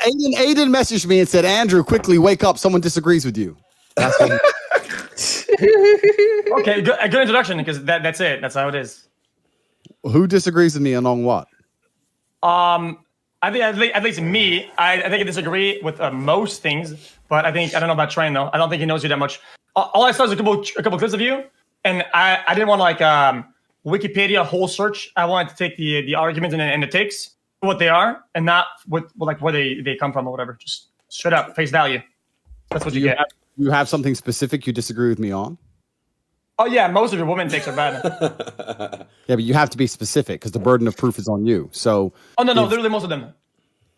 Adin messaged me and said, Andrew, quickly wake up. Someone disagrees with you. That's what Okay, good introduction, because that's it. That's how it is. Who disagrees with me and on what? I think at least me, I think I disagree with most things, but I don't know about Train though. I don't think he knows you that much. All I saw is a couple clips of you, and I didn't want to Wikipedia whole search. I wanted to take the arguments and the takes for what they are, and not with like where they come from or whatever. Just straight up face value. That's what you get. You have something specific you disagree with me on? Oh yeah, most of your women takes are bad. Yeah, but you have to be specific because the burden of proof is on you. So. Oh no, literally most of them.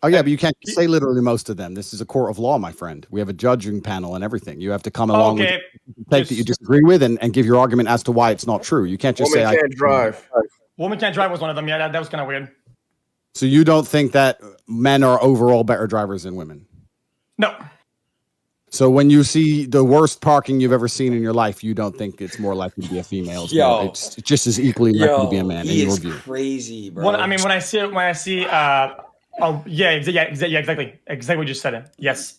Oh yeah, but you can't say literally most of them. This is a court of law, my friend. We have a judging panel and everything. You have to come along with the take that you disagree with and give your argument as to why it's not true. You can't just say Woman can't drive. Woman can't drive was one of them. Yeah, that was kind of weird. So you don't think that men are overall better drivers than women? No. So when you see the worst parking you've ever seen in your life, you don't think it's more likely to be a female? It's just as equally likely to be a man in your view. Crazy, bro. When I see oh yeah, exactly what you just said. It. Yes.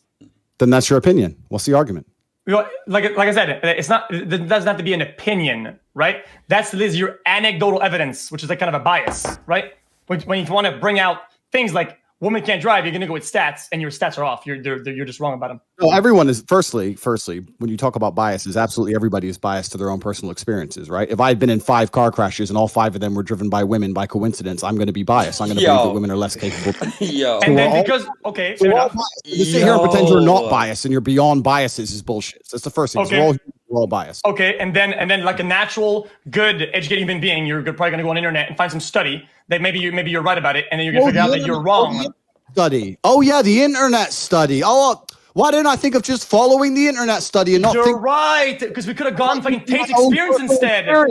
Then that's your opinion. What's the argument? Like I said, it doesn't have to be an opinion, right? That's your anecdotal evidence, which is like kind of a bias, right? When you want to bring out things like women can't drive, you're going to go with stats, and your stats are off. You're just wrong about them. Well, everyone is firstly, when you talk about biases, absolutely everybody is biased to their own personal experiences, right? If I had been in 5 car crashes and all 5 of them were driven by women by coincidence, I'm going to be biased. I'm going to believe that women are less capable. And then because fair enough. You sit here and pretend you're not biased and you're beyond biases is bullshit. That's the first thing. Okay. We're all biased. Okay, and then like a natural, good, educated human being, you're probably going to go on the internet and find some study that maybe you're right about it, and then you're going to figure out that you're wrong. Study. Oh yeah, the internet study. Oh, why didn't I think of just following the internet study and not? You're right, because we could have gone fucking Tate's experience instead. Bro,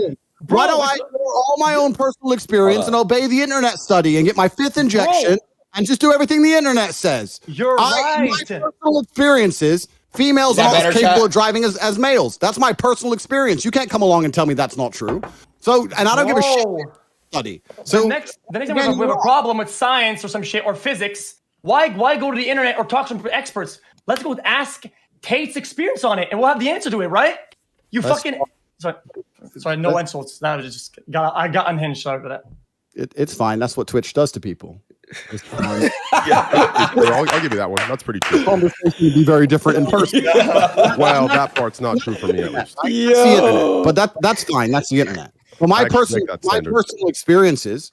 why do I ignore all my own personal experience and obey the internet study and get my 5th injection and just do everything the internet says? You're right. My personal experiences. Females aren't as capable of driving as males. That's my personal experience. You can't come along and tell me that's not true. So, and I don't give a shit. Study. So the next time we have a problem with science or some shit or physics, why go to the internet or talk to some experts? Let's go ask Tate's experience on it, and we'll have the answer to it, right? Sorry, no insults. That was I got unhinged. Sorry for that. It's fine. That's what Twitch does to people. I'll give you that one. That's pretty true. Conversation would be very different in person. Well, that part's not true for me at least. But that's fine. That's the internet. Well, my personal experiences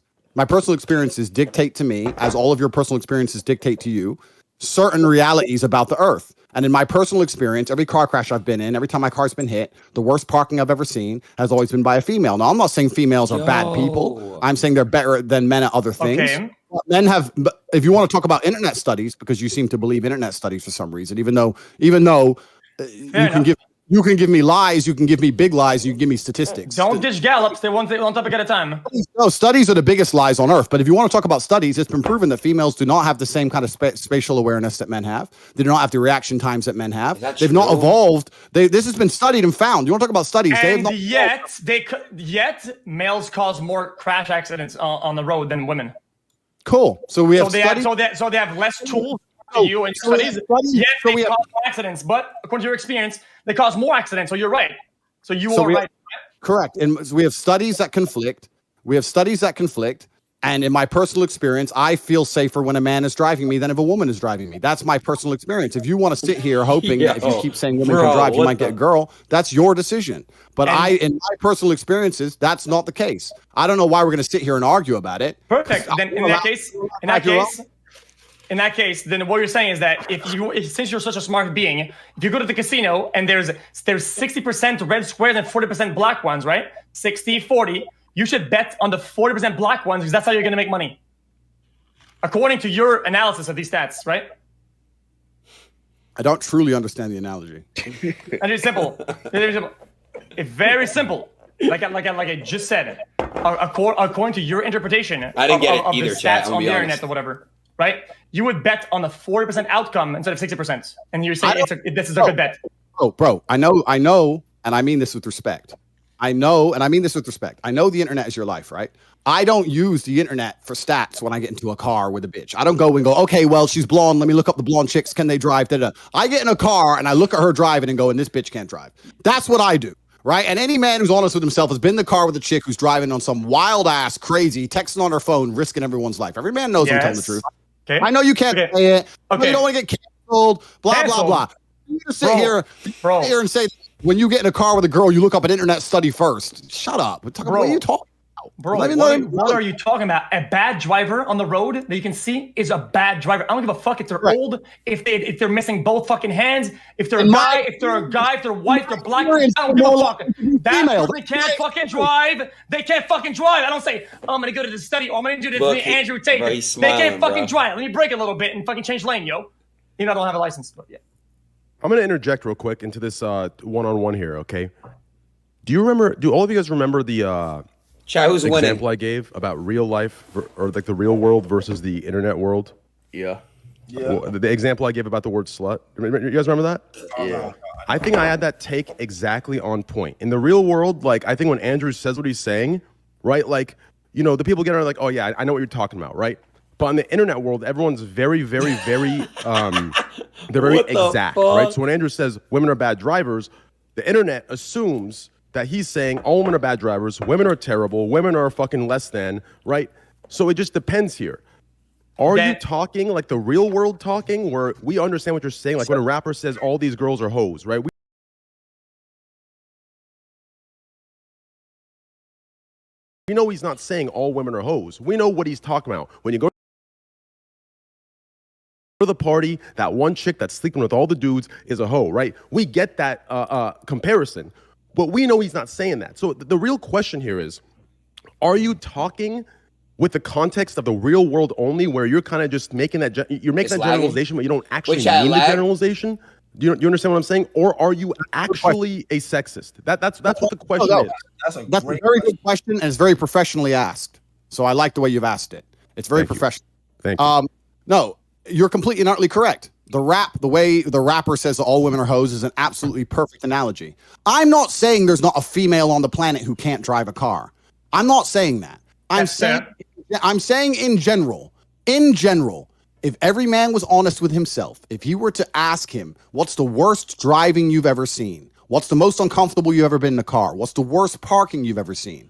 dictate to me, as all of your personal experiences dictate to you, certain realities about the earth. And in my personal experience, every car crash I've been in, every time my car's been hit, the worst parking I've ever seen has always been by a female. Now, I'm not saying females are bad people. I'm saying they're better than men at other things. Okay. Men have, if you want to talk about internet studies, because you seem to believe internet studies for some reason, even though you can give me lies, you can give me big lies, you can give me statistics. Don't dish Gallups. They one topic at a time. No, studies are the biggest lies on earth. But if you want to talk about studies, it's been proven that females do not have the same kind of spatial awareness that men have. They do not have the reaction times that men have. They've not evolved. This has been studied and found. You want to talk about studies? Yet males cause more crash accidents on the road than women. Cool. So we have they have less tools. You and studies, yes, they cause more accidents, but according to your experience, they cause more accidents. So you're right. So are right. Correct. And we have studies that conflict. And in my personal experience, I feel safer when a man is driving me than if a woman is driving me. That's my personal experience. If you want to sit here hoping that if you keep saying women can drive, you might get a girl, that's your decision. But in my personal experiences, that's not the case. I don't know why we're going to sit here and argue about it. Perfect. Then in that case, then what you're saying is that since you're such a smart being, if you go to the casino and there's 60% red squares and 40% black ones, right? 60-40. You should bet on the 40% black ones because that's how you're going to make money. According to your analysis of these stats, right? I don't truly understand the analogy. And it's simple. It's very simple. Like I just said. According to your interpretation I didn't get it of either, the chat, stats on the internet or whatever, right? You would bet on the 40% outcome instead of 60%. And you're saying this is a good bet. Oh, bro, I know, and I mean this with respect. I know, and I mean this with respect. I know the internet is your life, right? I don't use the internet for stats when I get into a car with a bitch. I don't go and go, okay, well, she's blonde. Let me look up the blonde chicks. Can they drive? Da-da. I get in a car and I look at her driving and go, and this bitch can't drive. That's what I do, right? And any man who's honest with himself has been in the car with a chick who's driving on some wild ass, crazy, texting on her phone, risking everyone's life. Every man knows I'm telling the truth. Okay. I know you can't say it. Okay. You don't want to get canceled, blah, blah, blah. You just sit here and say, when you get in a car with a girl, you look up an internet study first. Shut up. What are you talking about? Bro, what are you talking about? A bad driver on the road that you can see is a bad driver. I don't give a fuck if they're old, if they're missing both fucking hands, if they're a guy, if they're white, they're black. I don't give a fuck. That person can't fucking drive. They can't fucking drive. I don't say, oh, I'm going to go to the study, or I'm going to do this to Andrew Tate. They can't fucking drive. Let me break a little bit and fucking change lane, yo. You know, I don't have a license, but yeah. I'm going to interject real quick into this one-on-one here, okay? Do all of you guys remember the example I gave about real life or like the real world versus the internet world? Yeah. Well, the example I gave about the word slut. You guys remember that? Yeah. I think I had that take exactly on point. In the real world, like I think when Andrew says what he's saying, right? Like, you know, the people get are like, oh yeah, I know what you're talking about, right? But in the internet world, everyone's very, very, very, they're very exact, right? So when Andrew says women are bad drivers, the internet assumes that he's saying all women are bad drivers, women are terrible, women are fucking less than, right? So it just depends here. Are you talking like the real world talking where we understand what you're saying? Like when a rapper says all these girls are hoes, right? We know he's not saying all women are hoes. We know what he's talking about. When you go to the party, that one chick that's sleeping with all the dudes is a hoe, right? We get that comparison, but we know he's not saying that. So the real question here is, are you talking with the context of the real world only, where you're kind of just making that generalization, but you don't actually mean the generalization? Do you understand what I'm saying? Or are you actually a sexist? That's what the question is. That's a very good question, and it's very professionally asked. So I like the way you've asked it. It's very professional. Thank you. No, you're completely and utterly correct. The way the rapper says that all women are hoes is an absolutely perfect analogy. I'm not saying there's not a female on the planet who can't drive a car. I'm not saying that. I'm saying in general, if every man was honest with himself, if he were to ask him, what's the worst driving you've ever seen? What's the most uncomfortable you've ever been in a car? What's the worst parking you've ever seen?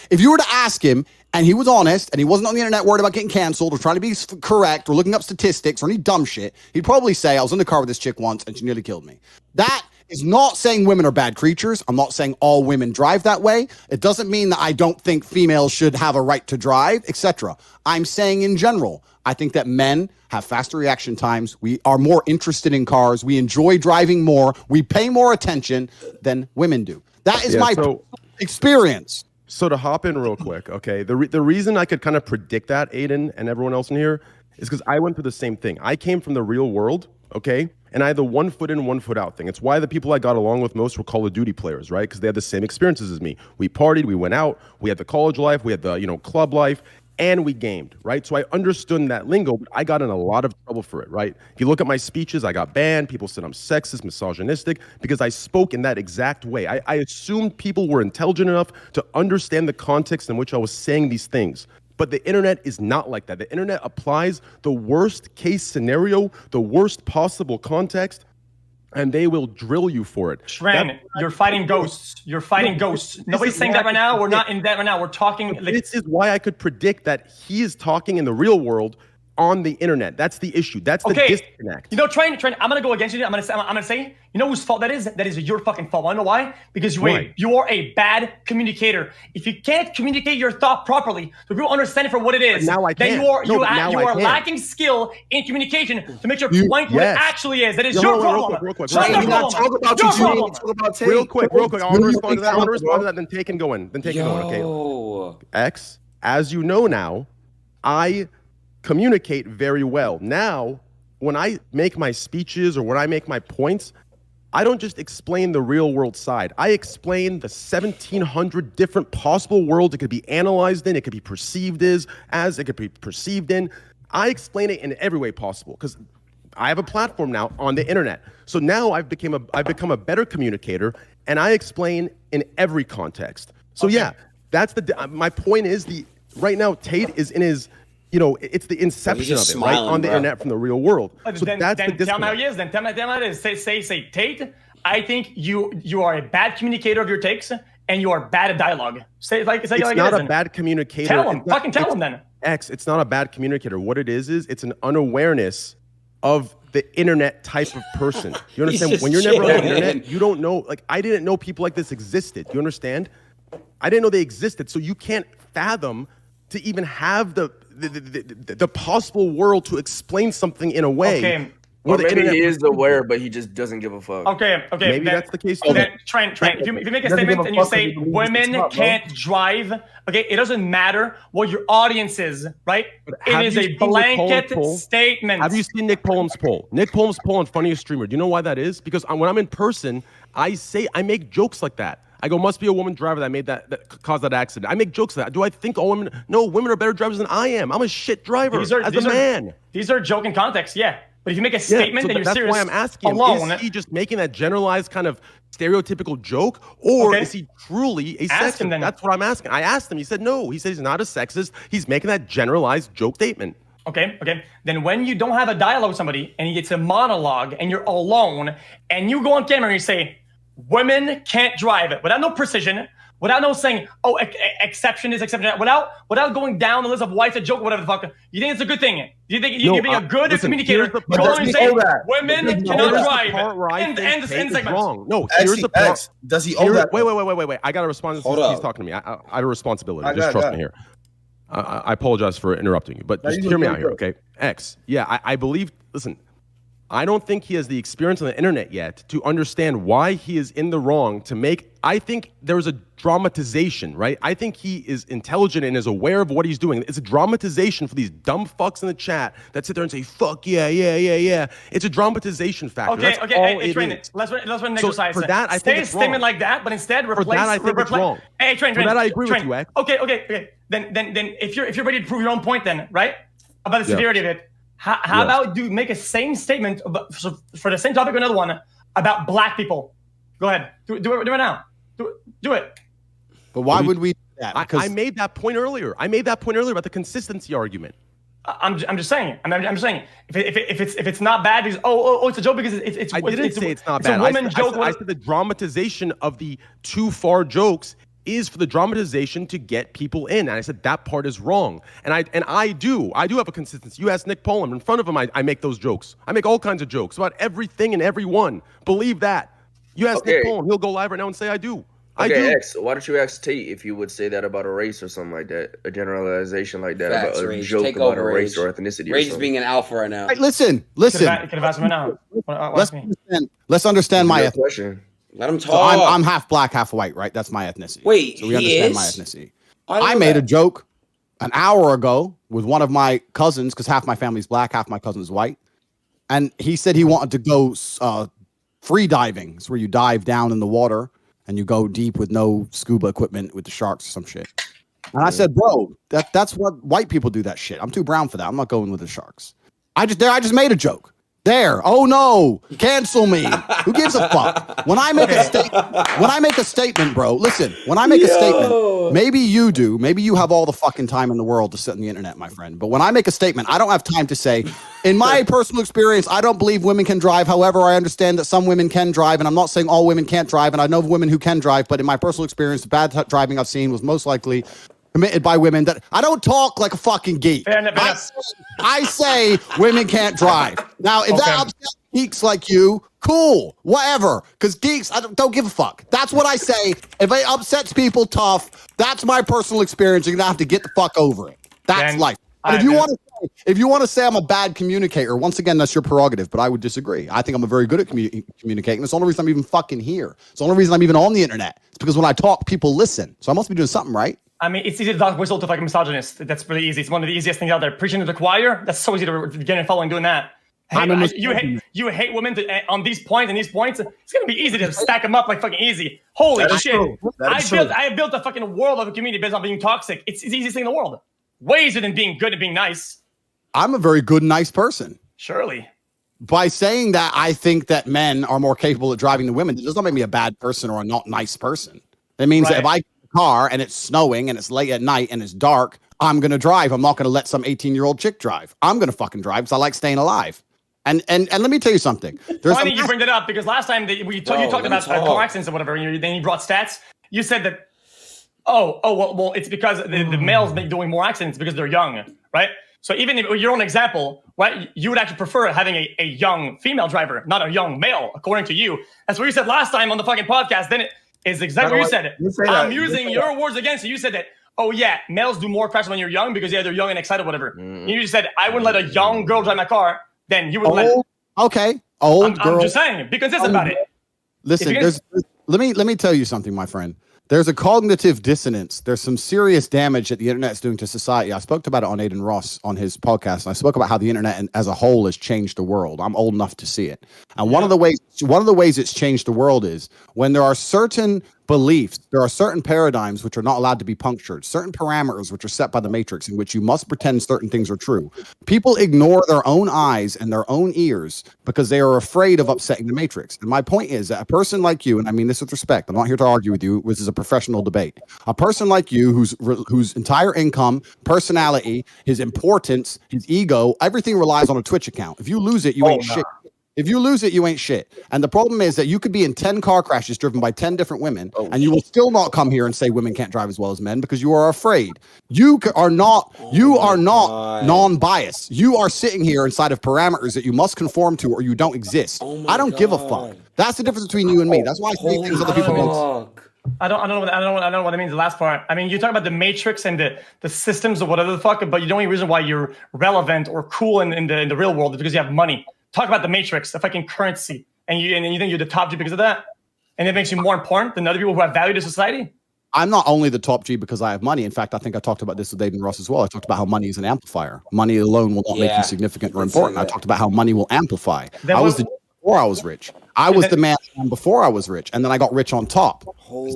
If you were to ask him and he was honest and he wasn't on the internet worried about getting canceled or trying to be correct or looking up statistics or any dumb shit, he'd probably say, I was in the car with this chick once and she nearly killed me. That is not saying women are bad creatures. I'm not saying all women drive that way. It doesn't mean that I don't think females should have a right to drive, etc. I'm saying in general, I think that men have faster reaction times. We are more interested in cars. We enjoy driving more. We pay more attention than women do. That is my experience. So to hop in real quick, okay, the reason I could kind of predict that, Adin and everyone else in here, is because I went through the same thing. I came from the real world, okay, and I had the 1 foot in, 1 foot out thing. It's why the people I got along with most were Call of Duty players, right? Because they had the same experiences as me. We partied, we went out, we had the college life, we had the club life, and we gamed, right? So I understood that lingo, but I got in a lot of trouble for it, right? If you look at my speeches, I got banned. People said I'm sexist, misogynistic, because I spoke in that exact way. I assumed people were intelligent enough to understand the context in which I was saying these things. But the internet is not like that. The internet applies the worst case scenario, the worst possible context, and they will drill you for it. Shran, you're fighting ghosts. You're fighting ghosts. Nobody's saying that right now. We're not in that right now. We're talking. This is why I could predict that he is talking in the real world on the internet. That's the issue. That's the disconnect. You know, Train, I'm gonna go against you. I'm gonna say, you know whose fault that is? That is your fucking fault. Wanna know why? Because you're a bad communicator. If you can't communicate your thought properly, so people understand it for what it is, now I then you are lacking skill in communication to make your point what it actually is. That is your problem. Real quick. Real quick. I want to respond to that. Then take and go in. Okay. X, as you know now, I communicate very well. Now, when I make my speeches or when I make my points, I don't just explain the real world side. I explain the 1,700 different possible worlds it could be analyzed in, it could be perceived as, it could be perceived in. I explain it in every way possible because I have a platform now on the internet. So now I've become a better communicator, and I explain in every context. So yeah, that's my point is right now Tate is in his, it's the inception of it, right, on the internet from the real world. So then that's the tell me how he is. Then tell me how it is. Say Tate, I think you are a bad communicator of your takes, and you are bad at dialogue. Say it's not a bad communicator. Tell him. Fucking tell him then. It's not a bad communicator. What it is it's an unawareness of the internet type of person. You understand? When you're never on the internet, you don't know. Like, I didn't know people like this existed. You understand? I didn't know they existed. So you can't fathom to even have the possible world to explain something in a way. Okay. Or maybe he is aware, but he just doesn't give a fuck. Okay. Maybe that's the case. Then, Trent, if you make a statement and you say women can't drive, okay, it doesn't matter what your audience is, right? It is a blanket statement. Have you seen Nick Polem's poll? Nick Polem's poll on Funniest Streamer. Do you know why that is? Because when I'm in person, I make jokes like that. I go, must be a woman driver that caused that accident. I make jokes like that. Do I think all women? No, women are better drivers than I am. I'm a shit driver as a man. These are joke in context, yeah. But if you make a statement, then you're that's serious. That's why I'm asking him, is he just making that generalized kind of stereotypical joke, or is he truly a sexist? That's what I'm asking. I asked him. He said no. He said he's not a sexist. He's making that generalized joke statement. Okay. Then when you don't have a dialogue with somebody, and it's a monologue, and you're alone, and you go on camera and you say, women can't drive it, without no precision, without no saying, exception is exception, without going down the list of why it's a joke, whatever the fuck. You think it's a good thing? You think you're being a good communicator? Go on and say, women cannot drive. And the segment. Wrong. No, here's the part. Does he own that? Wait. I got to respond to this. He's talking to me. I have a responsibility. Just trust me here. I apologize for interrupting you, but just hear me out here, okay? X. Yeah, I believe, listen, I don't think he has the experience on the internet yet to understand why he is in the wrong I think there's a dramatization, right? I think he is intelligent and is aware of what he's doing. It's a dramatization for these dumb fucks in the chat that sit there and say, fuck, yeah. It's a dramatization factor. Okay, hey, Train, let's run next exercise. For that, I think it's wrong. Statement like that, but instead replace... For that, I think it's wrong. Hey, Train. For that, I agree with you, Ek. Okay. Then if you're ready to prove your own point then, right? About the severity of it, how about make a same statement for the same topic or another one about black people? Go ahead. Do it now. Do it. But why would we do that? I made that point earlier. About the consistency argument. I'm just saying. I'm just saying. If it's not bad, it's a joke because it's. I didn't say it's not bad. It's a woman joke. I said the dramatization of the too far jokes is for the dramatization to get people in. And I said that part is wrong. And I do have a consistency. You ask Nick Polem, in front of him, I make those jokes. I make all kinds of jokes about everything and everyone. Believe that. You ask Nick Polem, he'll go live right now and say I do. I do. X, why don't you ask Tate if you would say that about a race or something like that? A generalization like that about a joke about a race or ethnicity. Rage is being an alpha right now. Hey, listen. You could have asked him now. Let's understand my question. Let him talk. So I'm half black, half white, right? That's my ethnicity. Wait, so we understand my ethnicity. I made a joke an hour ago with one of my cousins, because half my family's black, half my cousin's white. And he said he wanted to go free diving. It's where you dive down in the water and you go deep with no scuba equipment with the sharks or some shit. And I said, bro, that's what white people do that shit. I'm too brown for that. I'm not going with the sharks. I just made a joke. There. Oh no. Cancel me. Who gives a fuck? When I make a statement, bro, listen, when I make a statement, maybe you do, maybe you have all the fucking time in the world to sit on the internet, my friend. But when I make a statement, I don't have time to say, in my personal experience, I don't believe women can drive. However, I understand that some women can drive, and I'm not saying all women can't drive, and I know women who can drive, but in my personal experience, the bad driving I've seen was most likely committed by women. That I don't talk like a fucking geek. I say women can't drive. Now, if that upsets geeks like you, cool, whatever. Because geeks, I don't give a fuck. That's what I say. If it upsets people, tough. That's my personal experience. You're gonna have to get the fuck over it. That's life. But if you want to say I'm a bad communicator, once again, that's your prerogative. But I would disagree. I think I'm very good at communicating. That's the only reason I'm even fucking here. It's the only reason I'm even on the internet. It's because when I talk, people listen. So I must be doing something right. I mean, it's easy to dog whistle to like a misogynist. That's really easy. It's one of the easiest things out there. Preaching to the choir, that's so easy to get in following doing that. Hey, you hate women on these points and these points. It's gonna be easy to stack them up like fucking easy. Holy shit! I built a fucking world of a community based on being toxic. It's the easiest thing in the world. Way easier than being good and being nice. I'm a very good and nice person. Surely. by saying that I think that men are more capable of driving than women, it does not make me a bad person or a not nice person. It means that if I get in a car and it's snowing and it's late at night and it's dark, I'm going to drive. I'm not going to let some 18-year-old chick drive. I'm going to fucking drive because I like staying alive. And let me tell you something. Funny you bring that up because last time you talked about car accidents or whatever, and then you brought stats. You said that, well, it's because the males be doing more accidents because they're young, right? So even if your own example, right, you would actually prefer having a young female driver, not a young male, according to you. That's what you said last time on the fucking podcast. Then it is exactly what you said. I'm using your words against you. You said that, oh yeah, males do more crashes when you're young because they're young and excited, whatever. You just said, I wouldn't let a young girl drive my car. Then you would let. Okay, old girl. I'm just saying, be consistent about it. Listen, let me tell you something, my friend. There's a cognitive dissonance. There's some serious damage that the internet is doing to society. I spoke about it on Adin Ross on his podcast, and I spoke about how the internet as a whole has changed the world. I'm old enough to see it. And one of the ways it's changed the world is when there are certain beliefs, there are certain paradigms which are not allowed to be punctured, certain parameters which are set by the matrix in which you must pretend certain things are true. People ignore their own eyes and their own ears because they are afraid of upsetting the matrix. And my point is that a person like you, and I mean this with respect, I'm not here to argue with you, this is a professional debate. A person like you whose entire income, personality, his importance, his ego, everything relies on a Twitch account. If you lose it, you ain't shit. If you lose it, you ain't shit. And the problem is that you could be in 10 car crashes driven by 10 different women, and you will still not come here and say women can't drive as well as men because you are afraid. You are not non-biased. You are sitting here inside of parameters that you must conform to or you don't exist. I don't give a fuck. That's the difference between you and me. That's why I say things other people don't. I don't know what it means. The last part. I mean, you talk about the matrix and the systems or whatever the fuck, but the only reason why you're relevant or cool in the real world is because you have money. Talk about the matrix, the fucking currency, and you think you're the top G because of that, and it makes you more important than other people who have value to society. I'm not only the top G because I have money. In fact, I think I talked about this with Adin Ross as well. I talked about how money is an amplifier. Money alone will not make you significant or important. I talked about how money will amplify. I was the before I was rich. I was the man before I was rich, and then I got rich on top.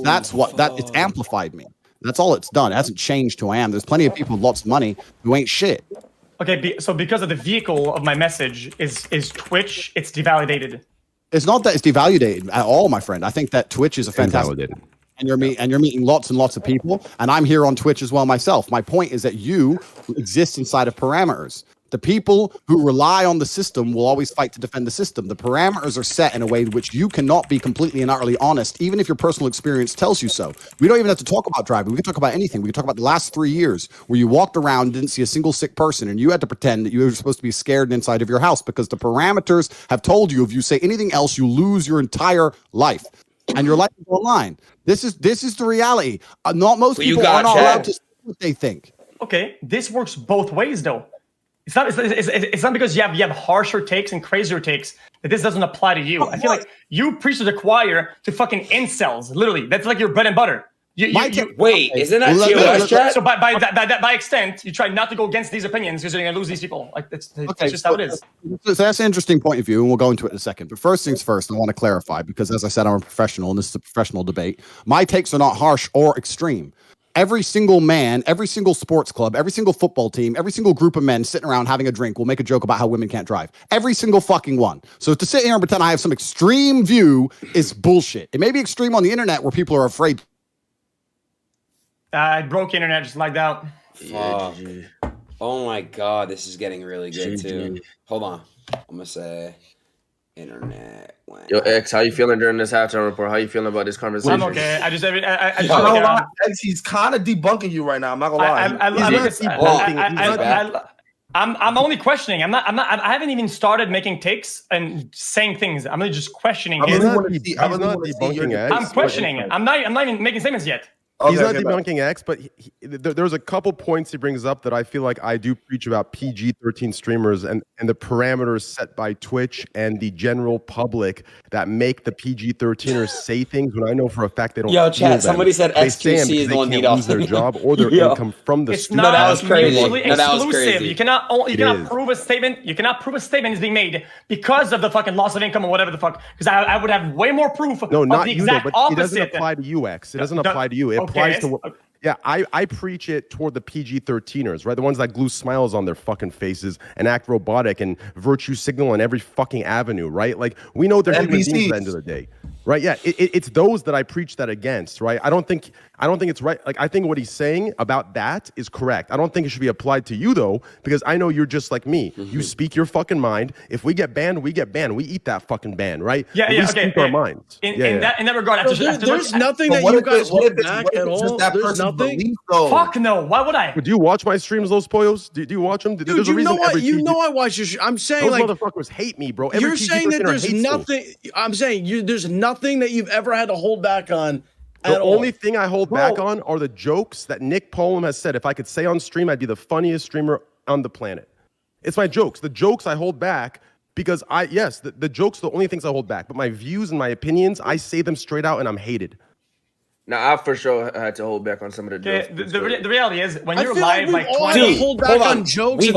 That's what it's amplified me. That's all it's done. It hasn't changed who I am. There's plenty of people with lots of money who ain't shit. Okay, so because of the vehicle of my message is Twitch, it's devalidated. It's not that it's devalidated at all, my friend. I think that Twitch is a fantastic. And you're meeting lots and lots of people, and I'm here on Twitch as well myself. My point is that you exist inside of parameters. The people who rely on the system will always fight to defend the system. The parameters are set in a way in which you cannot be completely and utterly honest, even if your personal experience tells you so. We don't even have to talk about driving. We can talk about anything. We can talk about the last 3 years where you walked around and didn't see a single sick person, and you had to pretend that you were supposed to be scared inside of your house because the parameters have told you if you say anything else, you lose your entire life. And your life is online. This is the reality. Not most people are not allowed to say what they think. Okay, this works both ways, though. It's not because you have harsher takes and crazier takes that this doesn't apply to you. I feel like you preach to the choir to fucking incels. Literally, that's like your bread and butter. Wait, isn't that chat? So by extent, you try not to go against these opinions because you're going to lose these people. Like that's just how it is. So that's an interesting point of view, and we'll go into it in a second. But first things first, I want to clarify because, as I said, I'm a professional, and this is a professional debate. My takes are not harsh or extreme. Every single man, every single sports club, every single football team, every single group of men sitting around having a drink will make a joke about how women can't drive. Every single fucking one. So to sit here and pretend I have some extreme view is bullshit. It may be extreme on the internet where people are afraid. I broke internet just like that. Yeah, oh my god, this is getting really good too. Hold on. I'm gonna say internet. Yo, X, how you feeling during this halftime report? How you feeling about this conversation? I'm okay. I just X, he's kind of debunking you right now. I'm not gonna lie. I'm only questioning. I haven't even started making takes and saying things. I'm really just questioning. I'm questioning. I'm not even making statements yet. He's not debunking X, but there's a couple points he brings up that I feel like I do preach about PG-13 streamers and the parameters set by Twitch and the general public that make the PG-13ers say things when I know for a fact they don't. Yo, chat. Somebody said xQc is going to need off their job or their income from the stream. No, that was crazy. Exclusive. You cannot prove a statement. You cannot prove a statement is being made because of the fucking loss of income or whatever the fuck. Because I would have way more proof. No, not the you though, exact but opposite. it doesn't apply to you, X. It doesn't apply to you. It applies to Yeah, I preach it toward the PG-13ers, right? The ones that glue smiles on their fucking faces and act robotic and virtue signal on every fucking avenue, right? Like, we know they're human beings at the end of the day, right? Yeah, it's those that I preach that against, right? I don't think it's right. Like, I think what he's saying about that is correct. I don't think it should be applied to you, though, because I know you're just like me. You speak your fucking mind. If we get banned, we get banned. We eat that fucking ban, right? Yeah, we speak our minds. In that regard, there's nothing that you guys hold back at all. There's nothing. Fuck no. Why would I? Do you watch my streams, those Poyos? Do you watch them? Dude, you know what? You know I watch your I'm saying, those like, motherfuckers hate me, bro. You're saying that there's nothing. I'm saying there's nothing that you've ever had to hold back on. The only thing I hold back on are the jokes that Nick Poem has said. If I could say on stream, I'd be the funniest streamer on the planet. It's my jokes. The jokes I hold back because the jokes are the only things I hold back. But my views and my opinions, I say them straight out, and I'm hated. Now, I for sure had to hold back on some of the jokes. The reality is, when you're live, like, hold back on jokes. We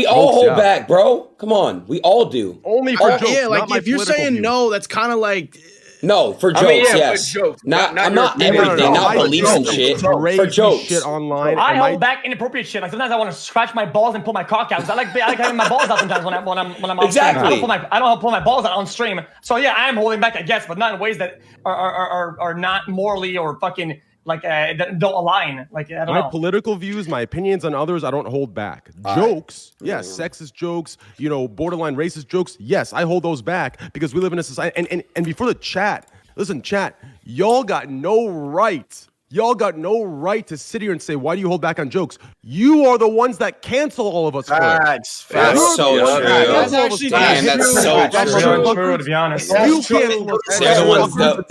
all hold back, bro. Come on, we all do. Only for jokes. Yeah, like if you're saying no, that's kind of like. No, for jokes, yes. For jokes. Not everything, not beliefs and shit. For jokes. Shit online. I hold back inappropriate shit. Like, sometimes I want to scratch my balls and pull my cock out. I like having my balls out sometimes when I'm on exactly. stream. I don't pull my balls out on stream. So yeah, I am holding back, I guess, but not in ways that are not morally or fucking like that don't align. Like, I don't know. My political views, my opinions on others, I don't hold back. Jokes, yes, sexist jokes, borderline racist jokes, yes, I hold those back because we live in a society. And before the chat, listen, chat, y'all got no right. Y'all got no right to sit here and say, why do you hold back on jokes? You are the ones that cancel all of us. Facts. That's so true. That's actually that's so true. True, to be honest. You cancel us. They're the ones that,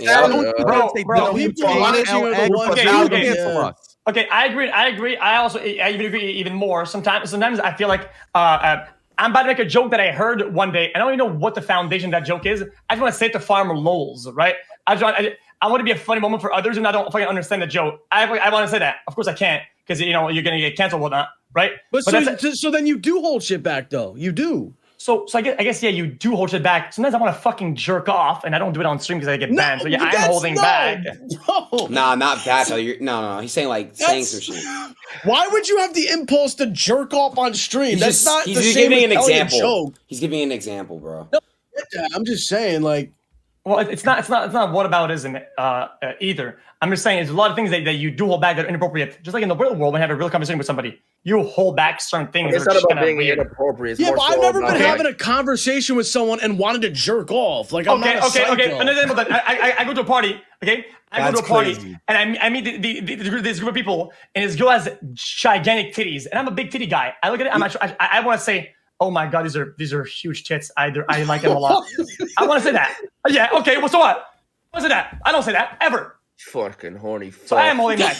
Okay, I agree. I even agree even more. Sometimes I feel like I'm about to make a joke that I heard one day. I don't even know what the foundation of that joke is. I just want to say it to farmer lols, right? I want to be a funny moment for others, and I don't fucking understand the joke. I want to say that. Of course I can't, because you're gonna get canceled, whatnot, right? But so then you do hold shit back, though. You do. So I guess yeah, you do hold shit back. Sometimes I want to fucking jerk off, and I don't do it on stream because I get banned. So yeah, I'm holding back. Bro. Nah, not that. No. He's saying saying some shit. Why would you have the impulse to jerk off on stream? He's giving an example. He's giving an example, bro. No, I'm just saying, like. Well, it's not whataboutism either. I'm just saying there's a lot of things that you do hold back that are inappropriate. Just like in the real world, when you have a real conversation with somebody, you hold back certain things. It's not about being inappropriate. Yeah, but I've never been having a conversation with someone and wanted to jerk off. Like, I'm not a psycho. I go to a party, okay? I go to a party, and I meet this group of people, and this girl has gigantic titties, and I'm a big titty guy. I look at it, I want to say, oh my God, these are huge tits. I like them a lot. I want to say that. Yeah, okay, well, so what? What's that? I don't say that, ever. Fucking horny. So I am holding back.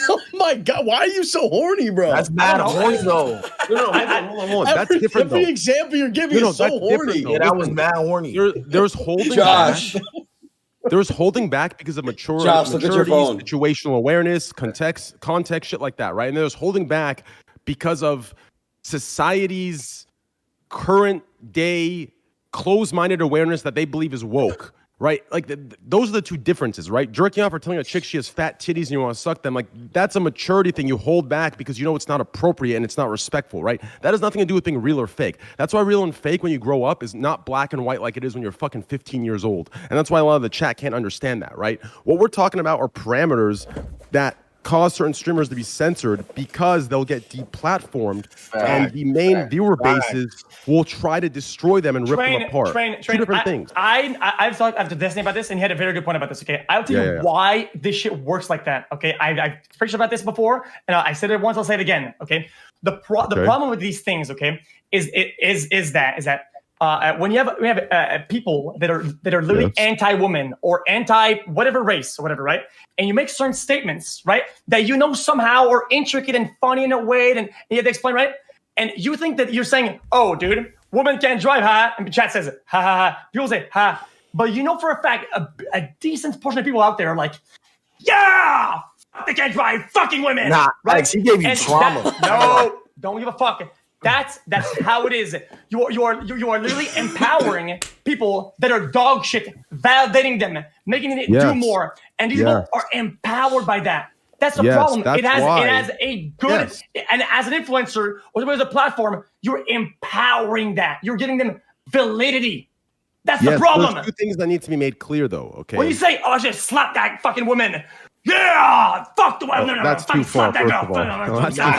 Oh my God, why are you so horny, bro? That's bad horny, though. No, hold on. That's different, though. Every example you're giving is so horny. Yeah, that was mad horny. There's holding Josh. back. There's holding back because of maturity, situational awareness, context, shit like that, right? And there's holding back because of society's current day closed-minded awareness that they believe is woke, right? Like those are the two differences, right? Jerking off or telling a chick she has fat titties and you want to suck them, like that's a maturity thing you hold back because you know it's not appropriate and it's not respectful, right? That has nothing to do with being real or fake. That's why real and fake when you grow up is not black and white like it is when you're fucking 15 years old. And that's why a lot of the chat can't understand that, right? What we're talking about are parameters that cause certain streamers to be censored because they'll get deplatformed and the main viewer bases will try to destroy them and rip them apart. Two different things. I've talked to Destiny about this, and he had a very good point about this, okay? I'll tell you why this shit works like that, okay? I've preached about this before, and I said it once, I'll say it again, okay? The problem with these things, okay, is that when you have people that are literally anti-woman or anti-whatever race or whatever, right? And you make certain statements, right, that you know somehow are intricate and funny in a way, and you have to explain, right? And you think that you're saying, oh, dude, woman can't drive, ha? And the chat says it, ha, ha, ha. People say, ha. But you know for a fact, a decent portion of people out there are like, yeah, they can't drive, fucking women. Nah, right? Alex, he gave you trauma. No, don't give a fuck. That's how it is. You are literally empowering people that are dog shit, validating them, making it do more. And these people are empowered by that. That's the problem. That's it has why. a good and as an influencer or as a platform, you're empowering that. You're giving them validity. That's the problem. There's two things that need to be made clear, though. Okay. When you say, "Oh, I just slap that fucking woman," yeah, fuck the woman. That's too far. First of all,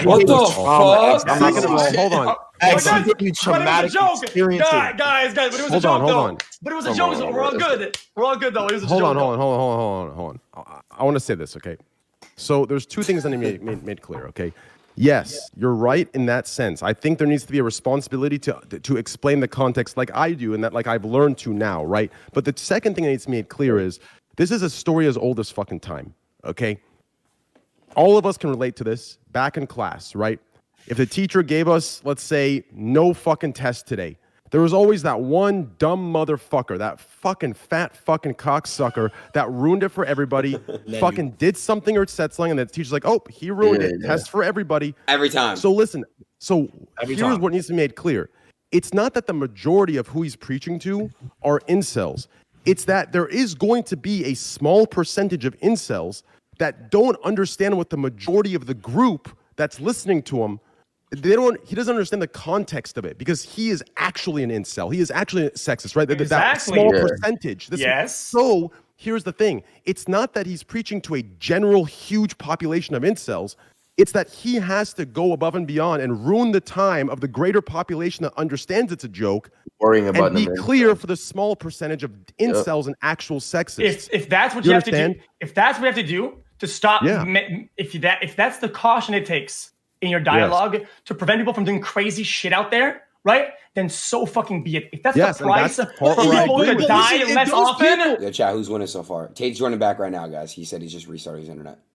what the fuck? I'm not gonna hold on. Traumatic experiences. Guys, but it was a joke, though. But it was a joke. So we're all good. We're all good, though. It was a joke. Hold on. I want to say this, okay? So there's two things that need made clear, okay? Yes, you're right in that sense. I think there needs to be a responsibility to explain the context like I do and that like I've learned to now, right? But the second thing that needs to be made clear is this is a story as old as fucking time, okay? All of us can relate to this back in class, right? If the teacher gave us, let's say, no fucking test today, there was always that one dumb motherfucker, that fucking fat fucking cocksucker that ruined it for everybody, fucking did something or said something, and the teacher's like, oh, he ruined it. Test for everybody. Every time. So listen, here's what needs to be made clear. It's not that the majority of who he's preaching to are incels. It's that there is going to be a small percentage of incels that don't understand what the majority of the group that's listening to him, he doesn't understand the context of it because he is actually an incel. He is actually a sexist, right? Exactly. That small percentage. Yes. So here's the thing. It's not that he's preaching to a general huge population of incels. It's that he has to go above and beyond and ruin the time of the greater population that understands it's a joke. Worrying about and be clear for the small percentage of incels and actual sexists. If that's what you have to do, if that's what you have to do to stop, if that's the caution it takes in your dialogue to prevent people from doing crazy shit out there, right? Then so fucking be it. If that's the price for people to die less often. Yo, chat, who's winning so far? Tate's running back right now, guys. He said he's just restarting his internet.